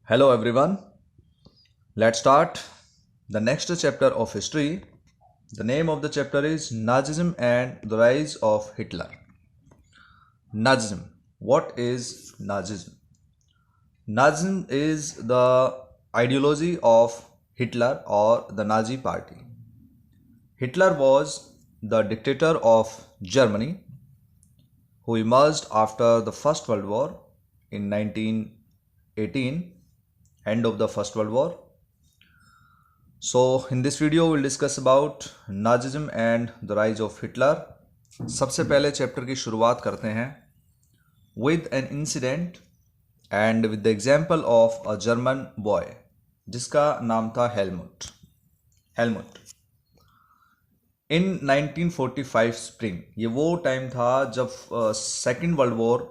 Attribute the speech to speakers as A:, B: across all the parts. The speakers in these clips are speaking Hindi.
A: Hello everyone. Let's start the next chapter of history. The name of the chapter is Nazism and the Rise of Hitler. Nazism. What is Nazism? Nazism is the ideology of Hitler or the Nazi party. Hitler was the dictator of Germany who emerged after the First World War in 1918, end of the First World War. So in this video we'll discuss about Nazism and the rise of Hitler. सबसे पहले चैप्टर की शुरुआत करते हैं with an incident and with the example of a German boy जिसका नाम था हेलमुट इन 1945 स्प्रिंग. ये वो टाइम था जब सेकेंड वर्ल्ड वॉर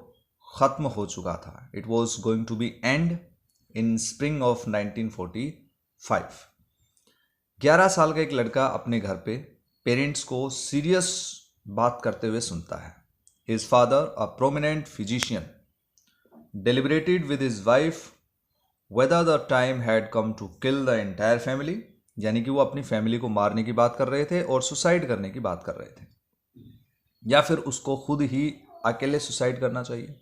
A: ख़त्म हो चुका था. It was going to be end in spring of 1945. 11 साल का एक लड़का अपने घर पे पेरेंट्स को सीरियस बात करते हुए सुनता है. His father, a prominent physician, deliberated with his wife whether the time had come to kill the entire family, यानी कि वो अपनी फैमिली को मारने की बात कर रहे थे और सुसाइड करने की बात कर रहे थे, या फिर उसको खुद ही अकेले सुसाइड करना चाहिए.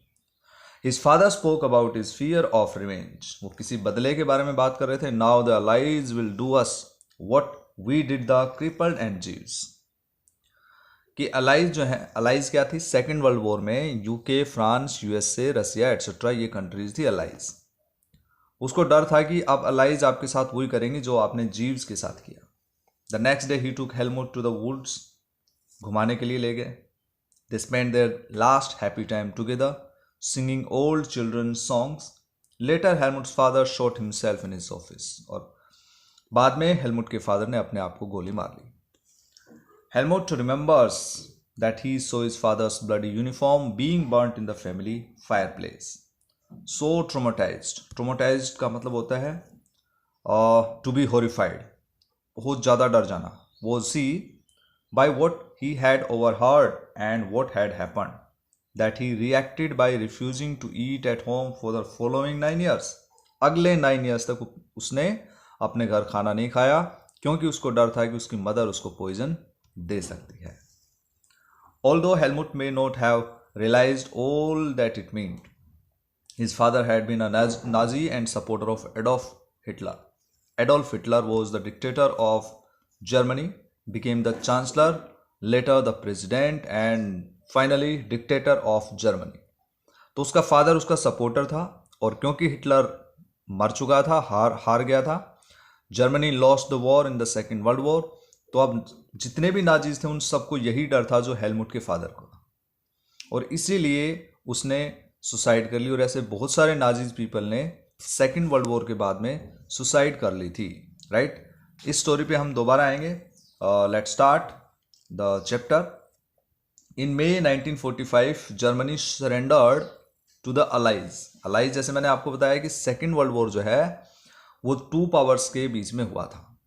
A: His father spoke about his fear of revenge. वो किसी बदले के बारे में बात कर रहे थे. Now the allies will do us what we did the crippled and Jews. कि अलाइज जो है, अलाइज क्या थी? सेकेंड वर्ल्ड वॉर में यूके, फ्रांस, यूएसए, रसिया एट्सेट्रा ये कंट्रीज थी अलाइज. उसको डर था कि अब अलाइज आपके साथ वही करेंगे जो आपने जीव्स के साथ किया. द नेक्स्ट डे ही took Helmut to the woods. घुमाने के लिए ले गए. They spend their last happy time together singing old children's songs. Later Helmut's father shot himself in his office. और बाद में हेलमुट के फादर ने अपने आप को गोली मार ली. Helmut remembers that he saw his father's bloody uniform being burnt in the family fireplace. So traumatized. Traumatized का मतलब होता है to be horrified. बहुत ज़्यादा डर जाना. Was he by what he had overheard and what had happened that he reacted by refusing to eat at home for the following 9 years. अगले 9 years तक उसने अपने घर खाना नहीं खाया क्योंकि उसको डर था कि उसकी मदर उसको पॉइजन दे सकती है. Although Helmut may not have realized all that it meant, his father had been a Nazi and supporter of Adolf Hitler. Adolf Hitler was the dictator of Germany, became the chancellor, later the president and finally dictator of Germany. तो उसका फादर उसका सपोर्टर था और क्योंकि हिटलर मर चुका था, हार गया था, Germany lost the war in the second world war. तो अब जितने भी नाजीज थे उन सबको यही डर था जो हेलमुट के फादर को था, और इसीलिए उसने सुसाइड कर ली. और ऐसे बहुत सारे नाजीज पीपल ने सेकेंड वर्ल्ड वॉर के बाद में सुसाइड कर ली थी. राइट. इस स्टोरी पे हम दोबारा आएंगे. Let's start the chapter. In May 1945 Germany surrendered to the allies. Allies जैसे मैंने आपको बताया कि सेकेंड वर्ल्ड वॉर जो है वो टू पावर्स के बीच में हुआ था.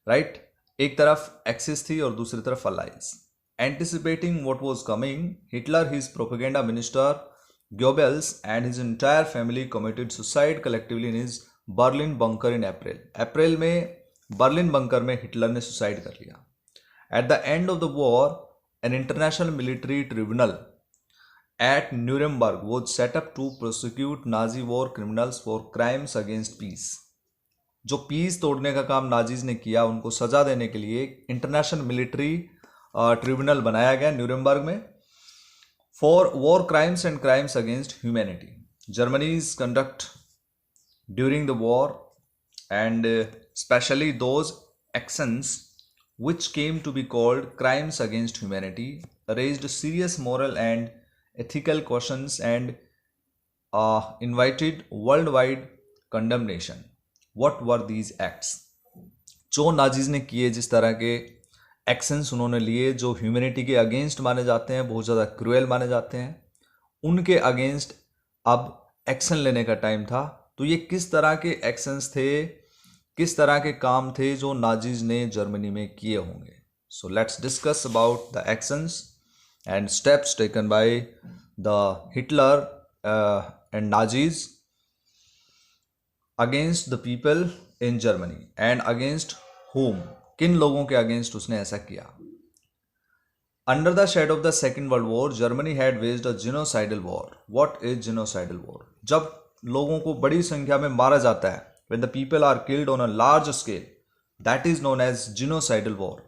A: राइट. एक तरफ एक्सिस थी और दूसरी तरफ allies. Anticipating what was coming, Hitler, his propaganda minister Goebbels and his entire family committed suicide collectively in his Berlin bunker in April. April में बर्लिन बंकर में हिटलर ने सुसाइड कर लिया. At the end of the war an international military tribunal at Nuremberg was set up to prosecute Nazi war criminals for crimes against peace. जो पीस तोड़ने का काम नाजीज ने किया उनको सजा देने के लिए इंटरनेशनल मिलिट्री ट्रिब्यूनल बनाया गया न्यूरेमबर्ग में for war crimes and crimes against humanity. Germany's conduct during the war and specially those actions which came to be called crimes against humanity raised serious moral and ethical questions and invited worldwide condemnation. What were these acts? जो नाजीज ने किए, जिस तरह के एक्शंस उन्होंने लिए जो ह्यूमैनिटी के अगेंस्ट माने जाते हैं, बहुत ज़्यादा क्रूएल माने जाते हैं, उनके अगेंस्ट अब एक्शन लेने का टाइम था. तो ये किस तरह के एक्शंस थे, किस तरह के काम थे जो नाजीज ने जर्मनी में किए होंगे. So let's discuss about the actions and steps taken by the Hitler and Nazis. Against the people in Germany and against whom, किन लोगों के अगेंस्ट उसने ऐसा किया। Under the shade of the second world war Germany had waged a genocidal war. What is genocidal war? जब लोगों को बड़ी संख्या में मारा जाता है, when the people are killed on a large scale, that is known as genocidal war,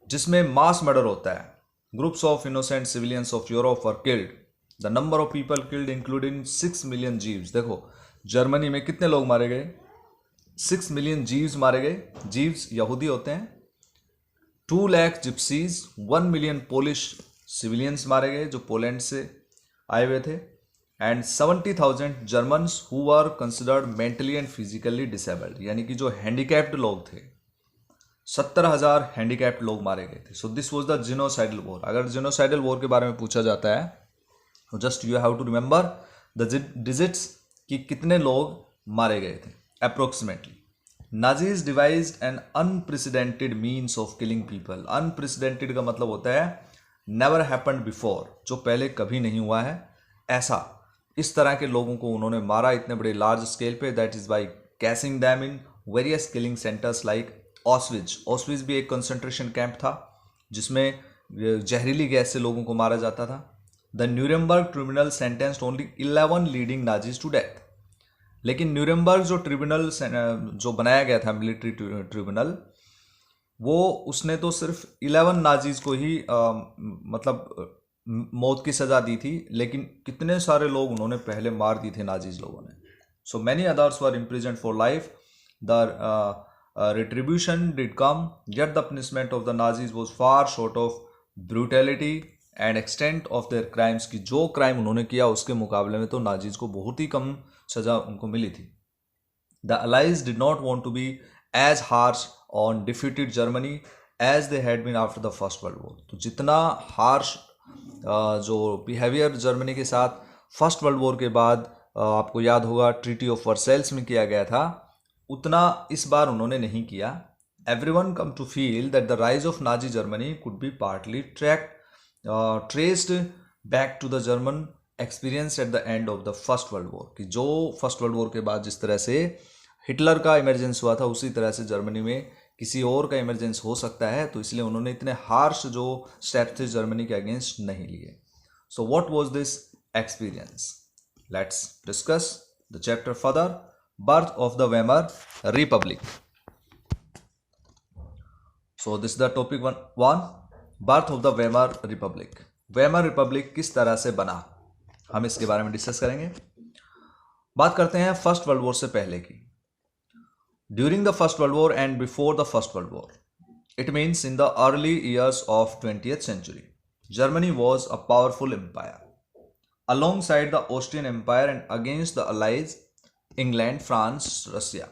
A: जिसमें मास मर्डर होता है। Groups of innocent civilians of Europe were killed. The number of people killed including 6 million Jews. देखो जर्मनी में कितने लोग मारे गए? 6 मिलियन जीव्स मारे गए। जीव्स यहूदी होते हैं। 2 lakh gypsies, 1 million Polish civilians मारे गए जो पोलैंड से आए हुए थे, and 70,000 Germans who are considered mentally and physically disabled, यानी कि जो हैंडीकैप्ड लोग थे, 70,000 हैंडीकैप्ड लोग मारे गए थे। So this was the genocidal war. अगर जिनोसाइडल वॉर के बारे में पूछा जाता है तो just you have to remember the digits कि कितने लोग मारे गए थे approximately. Nazis devised an unprecedented means of killing people. Unprecedented का मतलब होता है नेवर हैपेंड बिफोर, जो पहले कभी नहीं हुआ है ऐसा। इस तरह के लोगों को उन्होंने मारा इतने बड़े लार्ज स्केल पे, that is by gassing them in various killing centres like ऑस्विच। ऑस्विच भी एक कंसंट्रेशन कैंप था जिसमें जहरीली गैस से लोगों को मारा जाता था। The Nuremberg tribunal sentenced only 11 leading Nazis to death. लेकिन न्यूरेमबर्ग जो ट्रिब्यूनल जो बनाया गया था, मिलिट्री ट्रिब्यूनल, वो उसने तो सिर्फ 11 नाजीज को ही मतलब मौत की सजा दी थी, लेकिन कितने सारे लोग उन्होंने पहले मार दी थे नाजीज लोगों ने। So many others were imprisoned for life. The retribution did come, yet the punishment of the Nazis was far short of brutality and extent of their crimes, कि जो क्राइम उन्होंने किया उसके मुकाबले में तो नाजीज को बहुत ही कम सजा उनको मिली थी। The Allies did not want to be as harsh on defeated Germany as they had been after the First World War। तो जितना हार्श जो बिहेवियर जर्मनी के साथ फर्स्ट वर्ल्ड वॉर के बाद आपको याद होगा ट्रीटी ऑफ वर्सेल्स में किया गया था, उतना इस बार उन्होंने नहीं किया। Everyone come to feel that the rise of Nazi Germany could be partly traced back to the German experience at the end of the first world war, कि जो फर्स्ट वर्ल्ड वॉर के बाद जिस तरह से हिटलर का इमरजेंस हुआ था उसी तरह से जर्मनी में किसी और का इमरजेंस हो सकता है, तो इसलिए उन्होंने इतने हार्श जो स्टेप्स थे जर्मनी के अगेंस्ट नहीं लिए। So what was this experience? Let's discuss the chapter further. Birth of the Weimar Republic. So this is the topic one. Birth of the Weimar Republic. Weimar Republic किस तरह से बना, हम इसके बारे में डिस्कस करेंगे। बात करते हैं फर्स्ट वर्ल्ड वॉर से पहले की। During the first world war and before the first world war, it means in the early years of 20th century, Germany was a powerful empire. Alongside the Austrian Empire and against the Allies, England, France, Russia,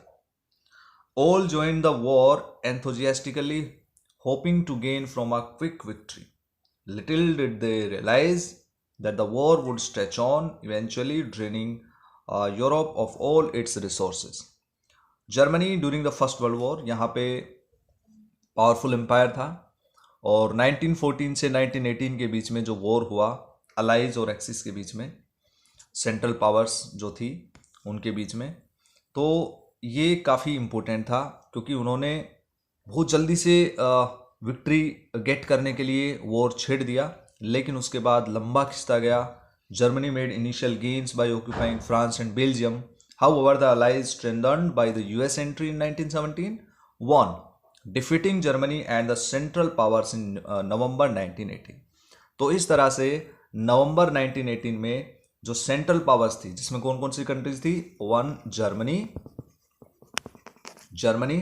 A: all joined the war enthusiastically, hoping to gain from a quick victory. Little did they realize that the war would stretch on, eventually draining Europe of all its resources. Germany during the First World War यहाँ पे पावरफुल एम्पायर था, और 1914 से 1918 के बीच में जो वॉर हुआ अलाइज और एक्सिस के बीच में, सेंट्रल पावर्स जो थी उनके बीच में, तो ये काफ़ी इम्पोर्टेंट था क्योंकि उन्होंने बहुत जल्दी से विक्ट्री गेट करने के लिए वॉर छेड़ दिया, लेकिन उसके बाद लंबा खिंचता गया। Germany made initial gains by occupying France and Belgium. However the allies strengthened by the US entry in 1917 won, defeating Germany and the Central Powers in November 1918। तो इस तरह से नवंबर 1918 में जो सेंट्रल पावर्स थी, जिसमें कौन कौन सी कंट्रीज थी? One Germany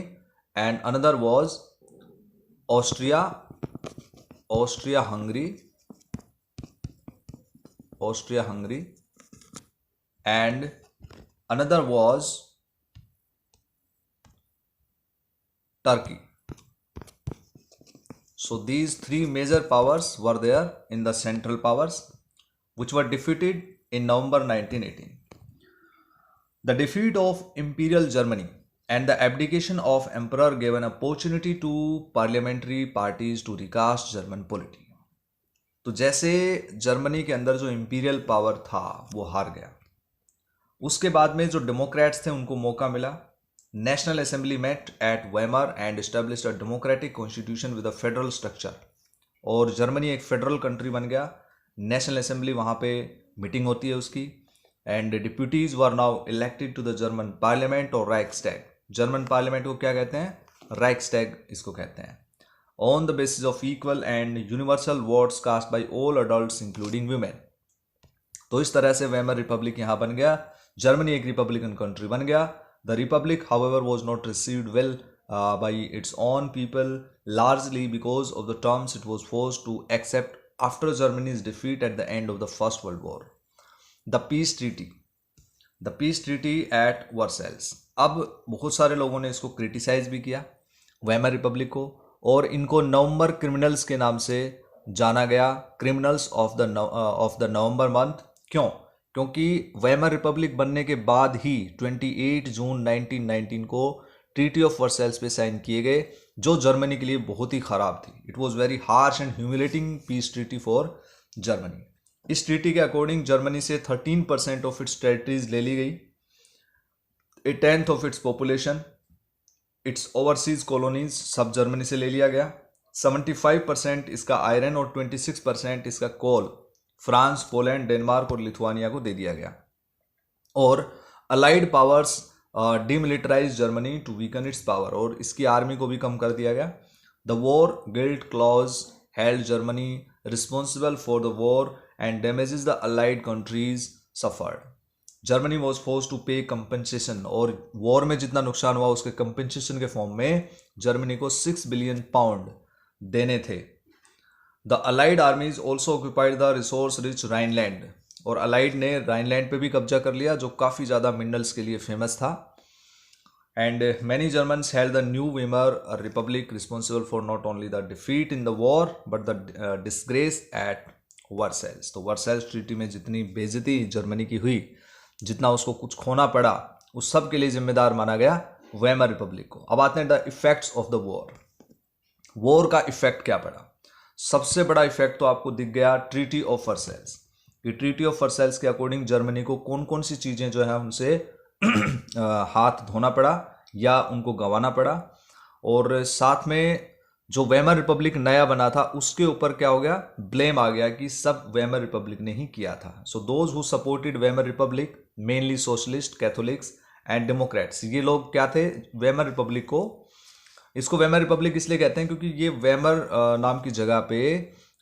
A: and another was Austria Hungary and another was Turkey. So these three major powers were there in the central powers, which were defeated in November 1918. The defeat of Imperial Germany and the abdication of Emperor gave an opportunity to parliamentary parties to recast German polity. तो जैसे जर्मनी के अंदर जो इंपीरियल पावर था वो हार गया, उसके बाद में जो डेमोक्रेट्स थे उनको मौका मिला। National assembly met at Weimar and established a democratic constitution with a federal structure, और जर्मनी एक फेडरल कंट्री बन गया। नेशनल असेंबली वहाँ पे मीटिंग होती है उसकी, and deputies were now elected to the German parliament और राइक्सटैग। जर्मन पार्लियामेंट को क्या कहते हैं? राइक्सटैग इसको कहते हैं। On the basis of equal and universal votes cast by all adults including women. तो इस तरह से वेमर रिपब्लिक यहाँ बन गया, जर्मनी एक रिपब्लिकन कंट्री बन गया। The Republic however was not received well bye its own people, largely because of the terms it was forced to accept after Germany's defeat at the end of the First World War. The peace treaty at Versailles. अब बहुत सारे लोगों ने इसको क्रिटिसाइज भी किया, वेमर रिपब्लिक को, और इनको नवंबर क्रिमिनल्स के नाम से जाना गया, criminals of the November month. क्यों? क्योंकि वेमर रिपब्लिक बनने के बाद ही 28 जून 1919 को ट्रीटी ऑफ वर्सेल्स पे साइन किए गए, जो जर्मनी के लिए बहुत ही ख़राब थी। It was very harsh and humiliating peace treaty for Germany. इस ट्रीटी के अकॉर्डिंग जर्मनी से 13% ऑफ इट्स टेरिटरीज ले ली गई, 1/10 of its population, it's overseas colonies सब जर्मनी से ले लिया गया। 75% इसका आयरन और 26% इसका कोल फ्रांस, पोलैंड, डेनमार्क और लिथुआनिया को दे दिया गया। और allied powers demilitarize Germany to weaken its power, और इसकी आर्मी को भी कम कर दिया गया। The war guilt clause held Germany responsible for the war and damages the allied countries suffered. Germany was force to pay compensation, और वॉर में जितना नुकसान हुआ उसके कंपनसेशन के फॉर्म में जर्मनी को 6 बिलियन पाउंड देने थे। The allied आर्मीज also occupied the resource rich Rhineland, और अलाइड ने राइनलैंड पे भी कब्जा कर लिया, जो काफ़ी ज़्यादा मिनरल्स के लिए फेमस था। And many Germans held the new Weimar republic responsible for not only the defeat in the war but the disgrace at Versailles. तो वर्सेल्स ट्रीटी में जितनी बेइज्जती जर्मनी की हुई, जितना उसको कुछ खोना पड़ा, उस सब के लिए जिम्मेदार माना गया वेमर रिपब्लिक को। अब आते हैं the effects of the war. War का इफेक्ट क्या पड़ा? सबसे बड़ा इफेक्ट तो आपको दिख गया ट्रीटी ऑफ वर्सेल्स। कि ट्रीटी ऑफ वर्सेल्स के अकॉर्डिंग जर्मनी को कौन कौन सी चीज़ें जो है उनसे हाथ धोना पड़ा या उनको गंवाना पड़ा, और साथ में जो वेमर रिपब्लिक नया बना था उसके ऊपर क्या हो गया? ब्लेम आ गया कि सब वेमर रिपब्लिक ने ही किया था। So those who supported Weimar Republic, mainly socialist, Catholics and Democrats, ये लोग क्या थे? वेमर रिपब्लिक को, इसको वेमर रिपब्लिक इसलिए कहते हैं क्योंकि ये वेमर नाम की जगह पे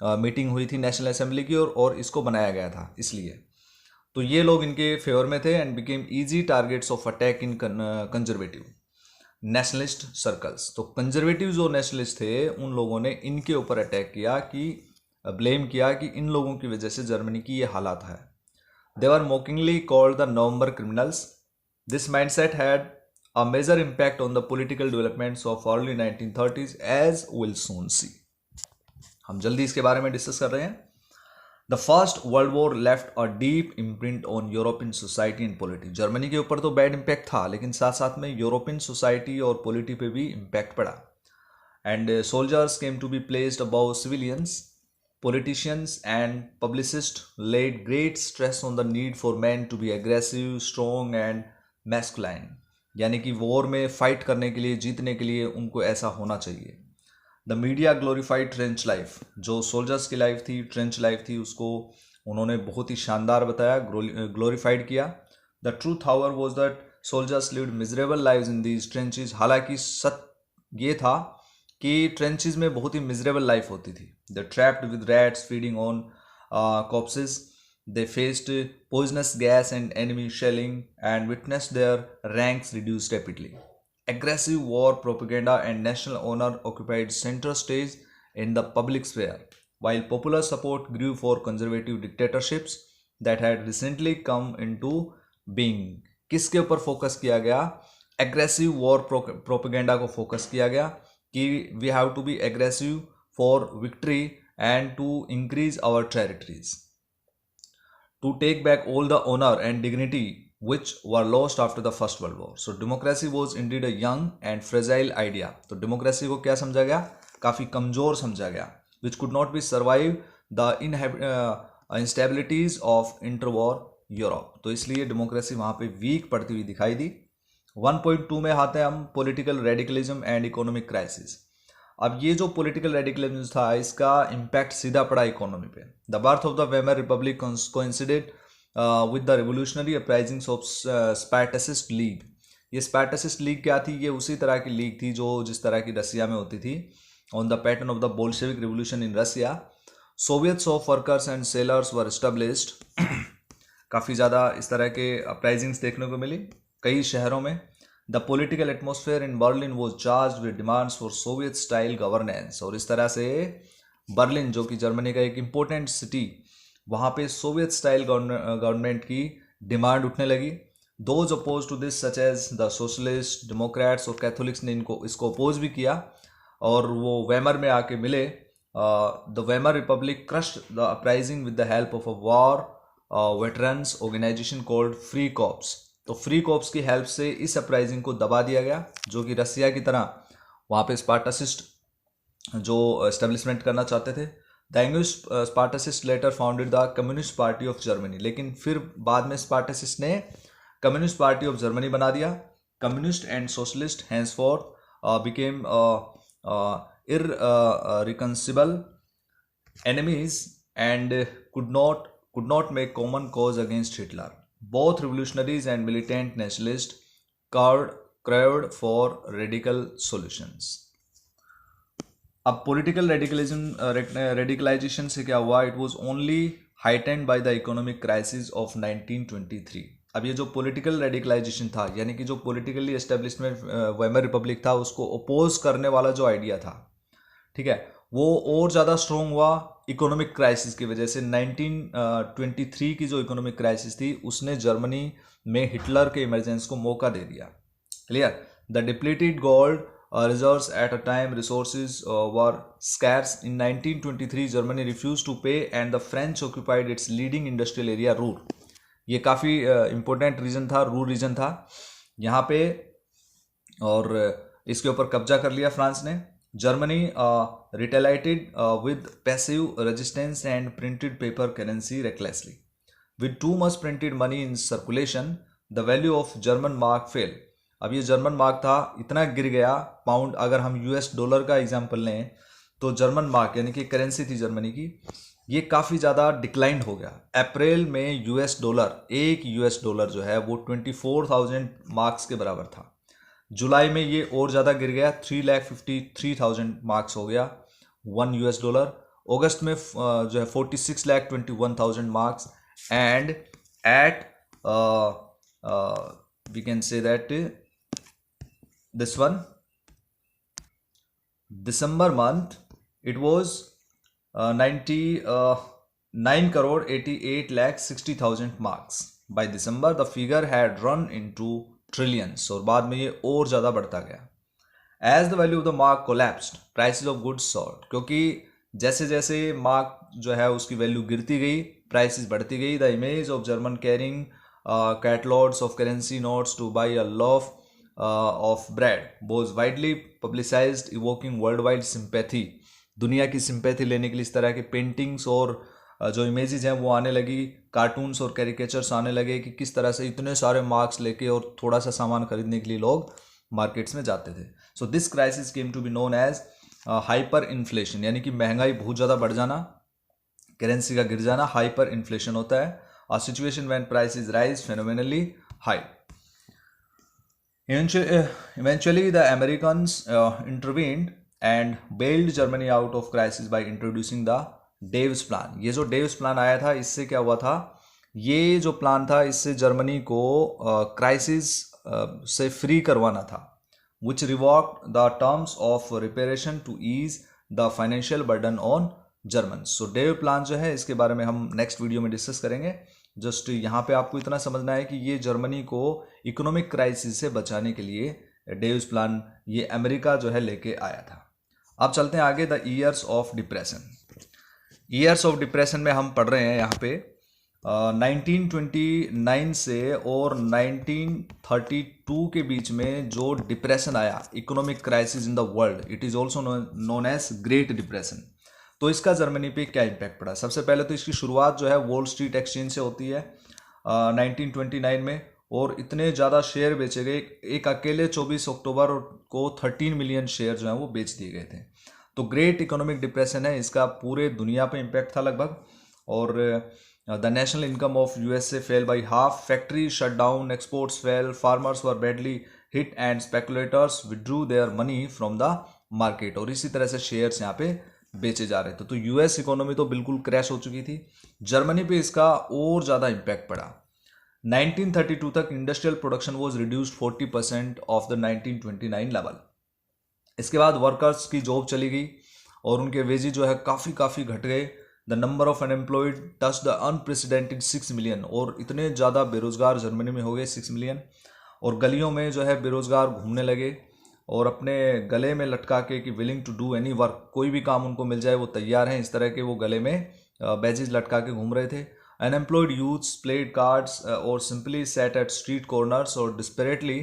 A: मीटिंग हुई थी नेशनल असेंबली की, और इसको बनाया गया था इसलिए। तो ये लोग इनके फेवर में थे and became easy targets of attack in conservative nationalist circles. तो कंजर्वेटिव जो नेशनलिस्ट थे उन लोगों ने इनके ऊपर अटैक किया, कि ब्लेम किया कि इन लोगों की वजह से जर्मनी की ये हालात है। They were mockingly called the November criminals. This mindset had a major impact on the political developments of early 1930s as will soon see. हम जल्दी इसके बारे में डिस्कस कर रहे हैं। The first world war left a deep imprint on European society and polity. Germany के ऊपर तो बैड इम्पैक्ट था, लेकिन साथ साथ में यूरोपियन सोसाइटी और पॉलिटी पे भी इम्पैक्ट पड़ा। And soldiers came to be placed above civilians. Politicians and publicist led great stress on the need for man to be aggressive, strong and masculine, यानी कि वॉर में फाइट करने के लिए, जीतने के लिए उनको ऐसा होना चाहिए। The media glorified trench life, जो सोल्जर्स की लाइफ थी, ट्रेंच लाइफ थी, उसको उन्होंने बहुत ही शानदार बताया, ग्लोरीफाइड किया। The truth however was that soldiers lived miserable lives in these trenches. हालांकि सत्य ये था कि ट्रेंचेस में बहुत ही मिजरेबल लाइफ होती थी। The trapped with rats feeding on corpses, they faced poisonous gas and enemy shelling and witnessed their ranks reduced rapidly. Aggressive war propaganda and national honor occupied center stage in the public sphere, while popular support grew for conservative dictatorships that had recently come into being. किसके ऊपर फोकस किया गया? एग्रेसिव वॉर प्रोपेगेंडा को फोकस किया गया कि we have to be aggressive for victory and to increase our territories, to take back all the honor and dignity which were lost after the First World War. So democracy was indeed a young and fragile idea. तो democracy को क्या समझा गया? काफ़ी कमज़ोर समझा गया, which could not be survive the instabilities of interwar Europe. तो इसलिए डेमोक्रेसी वहाँ पे वीक पड़ती हुई दिखाई दी। 1.2 में आते हैं हम, political radicalism and economic crisis. अब ये जो पॉलिटिकल रेडिकलिज्म था इसका इम्पैक्ट सीधा पड़ा इकोनॉमी पे। The birth of the Weimar republic coincided with the revolutionary uprisings of Spartacist league. ये स्पार्टसिस्ट लीग क्या थी? ये उसी तरह की लीग थी जो जिस तरह की रसिया में होती थी, on the pattern of the Bolshevik revolution in Russia. Soviets of workers and sailors were established. काफ़ी ज़्यादा इस तरह के अपराइजिंग्स देखने को मिली कई शहरों में। The political atmosphere in Berlin was charge with demands for Soviet style governance. और इस तरह से बर्लिन, जो कि जर्मनी का एक इम्पोर्टेंट सिटी, वहाँ पे सोवियत स्टाइल गवर्नमेंट की डिमांड उठने लगी। Those opposed to this such as the socialist, democrats और कैथोलिक्स ने इसको अपोज भी किया और वो वेमर में आके मिले। The Weimar republic crushed the uprising with the help of a war veterans organisation called free corps. तो फ्री कॉर्प्स की हेल्प से इस अपराइजिंग को दबा दिया गया, जो कि रसिया की तरह वहाँ पे स्पार्टासिस्ट जो एस्टेब्लिशमेंट करना चाहते थे। The English Spartacist later founded the communist party of Germany. लेकिन फिर बाद में स्पार्टासिस्ट ने कम्युनिस्ट पार्टी ऑफ जर्मनी बना दिया। Communist and socialist henceforth became irreconcilable enemies and could not make common cause against Hitler. Both revolutionaries and militant nationalists craved for radical solutions. अब पॉलिटिकल रेडिकलाइजेशन से क्या हुआ? It was only heightened by the economic crisis of 1923। अब ये जो पॉलिटिकल रेडिकलाइजेशन था, यानी कि जो पॉलिटिकली एस्टेब्लिशमेंट वेमर रिपब्लिक था, उसको अपोज करने वाला जो आइडिया था, ठीक है, वो और ज़्यादा स्ट्रॉन्ग हुआ इकोनॉमिक क्राइसिस की वजह से। 1923 की जो इकोनॉमिक क्राइसिस थी उसने जर्मनी में हिटलर के इमरजेंस को मौका दे दिया। Clear? The depleted gold reserves at a time resources were scarce. In 1923 Germany refused to pay and the French occupied its leading industrial area Ruhr. ये काफ़ी इम्पोर्टेंट रीजन था, रूर रीजन था यहाँ पे, और इसके ऊपर कब्जा कर लिया फ्रांस ने। Germany retaliated with passive resistance and printed paper currency recklessly. With too much printed money in circulation the value of German mark fell. अब ये जर्मन मार्क था, इतना गिर गया पाउंड। अगर हम यूएस डॉलर का एग्जांपल लें तो जर्मन मार्क यानी कि करेंसी थी जर्मनी की, ये काफ़ी ज़्यादा डिक्लाइंड हो गया। अप्रैल में यूएस डॉलर, एक यूएस डॉलर जो है वो 24,000 मार्क्स के बराबर था। जुलाई में ये और ज़्यादा गिर गया, 3,53,000 मार्क्स हो गया 1 यूएस डॉलर। अगस्त में जो है 46,21,000 marks. And at we can say that this one December month it was 99 crore 88 lakh 60,000 marks. By December the figure had run into trillions, और बाद में ये और ज़्यादा बढ़ता गया। As the value of the mark collapsed, prices of goods soared. क्योंकि जैसे जैसे मार्क जो है उसकी वैल्यू गिरती गई, प्राइसेस बढ़ती गई। The image of German carrying catalogs of currency notes to buy a loaf of bread was widely publicized, evoking worldwide sympathy. दुनिया की सिंपैथी लेने के लिए इस तरह के पेंटिंग्स और जो इमेजेस हैं वो आने लगी, कार्टून्स और कैरिकेचर्स आने लगे कि किस तरह से इतने सारे मार्क्स लेके और थोड़ा सा सामान खरीदने के लिए लोग मार्केट्स में जाते थे। So this crisis came to be known as hyper inflation, यानी कि महंगाई बहुत ज़्यादा बढ़ जाना, करेंसी का गिर जाना, हाइपर इन्फ्लेशन होता है। A situation when prices rise phenomenally high. Eventually, the Americans intervened and bailed Germany out of crisis by introducing the Davis Plan. ये जो Davis Plan आया था, इससे क्या हुआ था? ये जो प्लान था इससे जर्मनी को क्राइसिस से फ्री करवाना था, which revoked the terms of reparation to ease the financial burden on German. So Dawes plan जो है इसके बारे में हम नेक्स्ट वीडियो में डिस्कस करेंगे। जस्ट यहाँ पे आपको इतना समझना है कि ये जर्मनी को इकोनॉमिक क्राइसिस से बचाने के लिए डेव्स प्लान ये अमेरिका जो है लेके आया था। अब चलते हैं आगे, the years of depression. Years of depression में हम पढ़ रहे हैं यहाँ पे 1929 से और 1932 के बीच में जो डिप्रेशन आया, economic crisis in the world, it is also known as great depression. तो इसका जर्मनी पे क्या इम्पैक्ट पड़ा? सबसे पहले तो इसकी शुरुआत जो है वॉल स्ट्रीट एक्सचेंज से होती है। 1929 में, और इतने ज़्यादा शेयर बेचे गए, एक अकेले 24 अक्टूबर को 13 मिलियन शेयर जो हैं वो बेच दिए गए थे। तो ग्रेट इकोनॉमिक डिप्रेशन है, इसका पूरे दुनिया पे इम्पैक्ट था लगभग। और the national income of USA fail by half, factory shut down, exports fail, farmers were badly hit and speculators withdrew their money from the market. और इसी तरह से शेयर्स यहाँ पे बेचे जा रहे थे। तो यूएस इकोनॉमी तो बिल्कुल क्रैश हो चुकी थी, जर्मनी पे इसका और ज़्यादा इम्पैक्ट पड़ा। 1932 तक industrial production was reduced 40% of the 1929 level. इसके बाद वर्कर्स की जॉब चली गई और उनके वेजेस जो है काफ़ी घट गए। The number of unemployed touch the unprecedented 6 million, और इतने ज़्यादा बेरोजगार जर्मनी में हो गए 6 मिलियन। और गलियों में जो है बेरोजगार घूमने लगे और अपने गले में लटका के कि willing to do any work, कोई भी काम उनको मिल जाए वो तैयार हैं, इस तरह के वो गले में बैजेज लटका के घूम रहे थे। अनएम्प्लॉयड यूथ्स प्लेड कार्ड्स और simply sat at street corners और desperately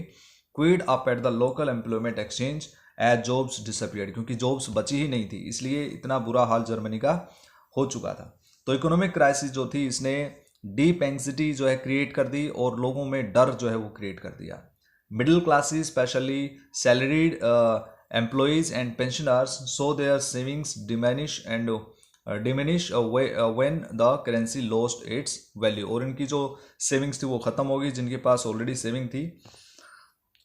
A: queued up at the local employment exchange as jobs disappeared, क्योंकि जॉब्स बची ही नहीं थी, इसलिए इतना बुरा हाल जर्मनी का हो चुका था। तो इकोनॉमिक क्राइसिस जो थी इसने डीप एंग्जाइटी जो है क्रिएट कर दी और लोगों में डर जो है वो क्रिएट कर दिया। Middle classes specially salaried employees and pensioners so their savings diminish when the currency lost its value, और इनकी जो सेविंग्स थी वो खत्म हो गई जिनके पास ऑलरेडी सेविंग थी।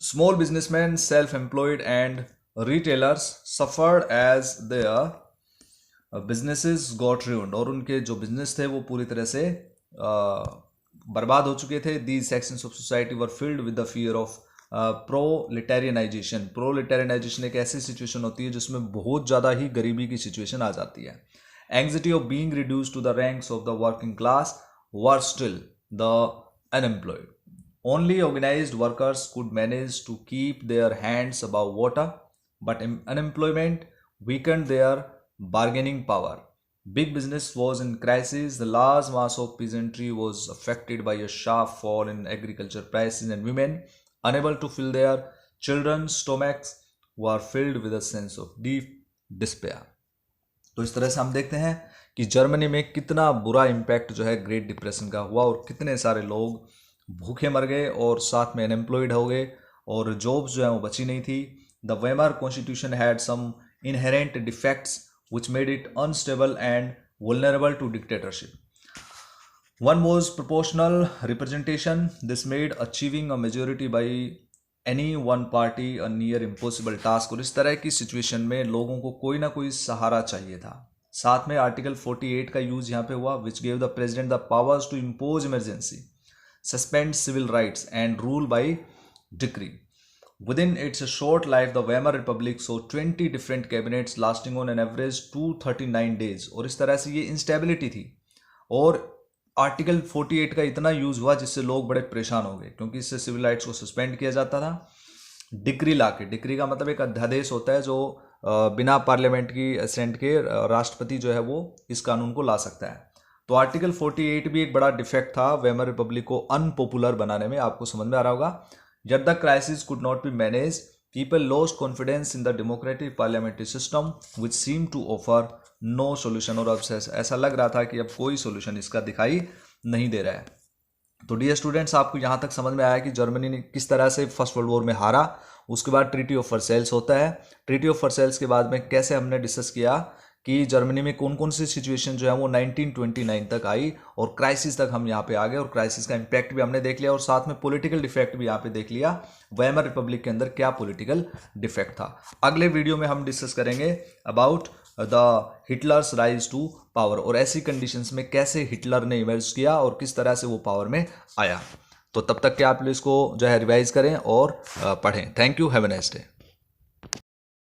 A: Small businessman, self employed and retailers suffered as their businesses got ruined, और उनके जो बिजनेस थे वो पूरी तरह से बर्बाद हो चुके थे। These sections of society were filled with the fear of proletarianization. Proletarianization एक ऐसी सिचुएशन होती है जिसमें बहुत ज़्यादा ही गरीबी की सिचुएशन आ जाती है। Anxiety of being reduced to the ranks of the working class were still the unemployed. Only organised workers could manage to keep their hands above water, but unemployment weakened their bargaining power. Big business was in crisis. The large mass of peasantry was affected by a sharp fall in agriculture prices, and women, unable to fill their children's stomachs, were filled with a sense of deep despair. तो इस तरह से हम देखते हैं कि जर्मनी में कितना बुरा इम्पैक्ट जो है ग्रेट डिप्रेशन का हुआ और कितने सारे लोग भूखे मर गए और साथ में अनएम्प्लॉयड हो गए और जॉब्स जो है वो बची नहीं थी। The Weimar constitution had some inherent defects which made it unstable and vulnerable to dictatorship. One was proportional representation. This made achieving a majority by any one party a near impossible task. और इस तरह की सिचुएशन में लोगों को कोई ना कोई सहारा चाहिए था। साथ में आर्टिकल 48 का यूज यहाँ पे हुआ, which gave the president the powers to impose emergency, suspend civil rights and rule by decree. Within its short life, the Weimar Republic saw 20 different cabinets lasting on an average 239 days. और इस तरह से ये इंस्टेबिलिटी थी और आर्टिकल 48 का इतना यूज हुआ जिससे लोग बड़े परेशान हो गए, क्योंकि इससे सिविल राइट्स को सस्पेंड किया जाता था। डिक्री लाके, डिक्री का मतलब एक अध्यादेश होता है जो बिना पार्लियामेंट की असेंट के राष्ट्रपति जो है वो इस कानून को ला सकता है। तो आर्टिकल 48 भी एक बड़ा डिफेक्ट था वेमर रिपब्लिक को अनपॉपुलर बनाने में। आपको समझ में आ रहा होगा। Yet the crisis could not be managed. People lost confidence in the democratic parliamentary system, which seemed to offer no solution. और अब ऐसा लग रहा था कि अब कोई solution इसका दिखाई नहीं दे रहा है। तो डियर स्टूडेंट्स, आपको यहाँ तक समझ में आया कि जर्मनी ने किस तरह से फर्स्ट वर्ल्ड वॉर में हारा। उसके बाद ट्रीटी ऑफ वर्सेल्स होता है। ट्रीटी ऑफ वर्सेल्स के बाद में कैसे हमने डिस्कस किया कि जर्मनी में कौन कौन सी सिचुएशन जो है वो 1929 तक आई और क्राइसिस तक हम यहाँ पे आ गए और क्राइसिस का इम्पैक्ट भी हमने देख लिया और साथ में पॉलिटिकल डिफेक्ट भी यहाँ पे देख लिया। वेमर रिपब्लिक के अंदर क्या पॉलिटिकल डिफेक्ट था। अगले वीडियो में हम डिस्कस करेंगे about the Hitler's rise to power और ऐसी कंडीशंस में कैसे हिटलर ने इमर्ज किया और किस तरह से वो पावर में आया। तो तब तक के आप इसको जो है रिवाइज करें और पढ़ें। Thank you, have a nice day.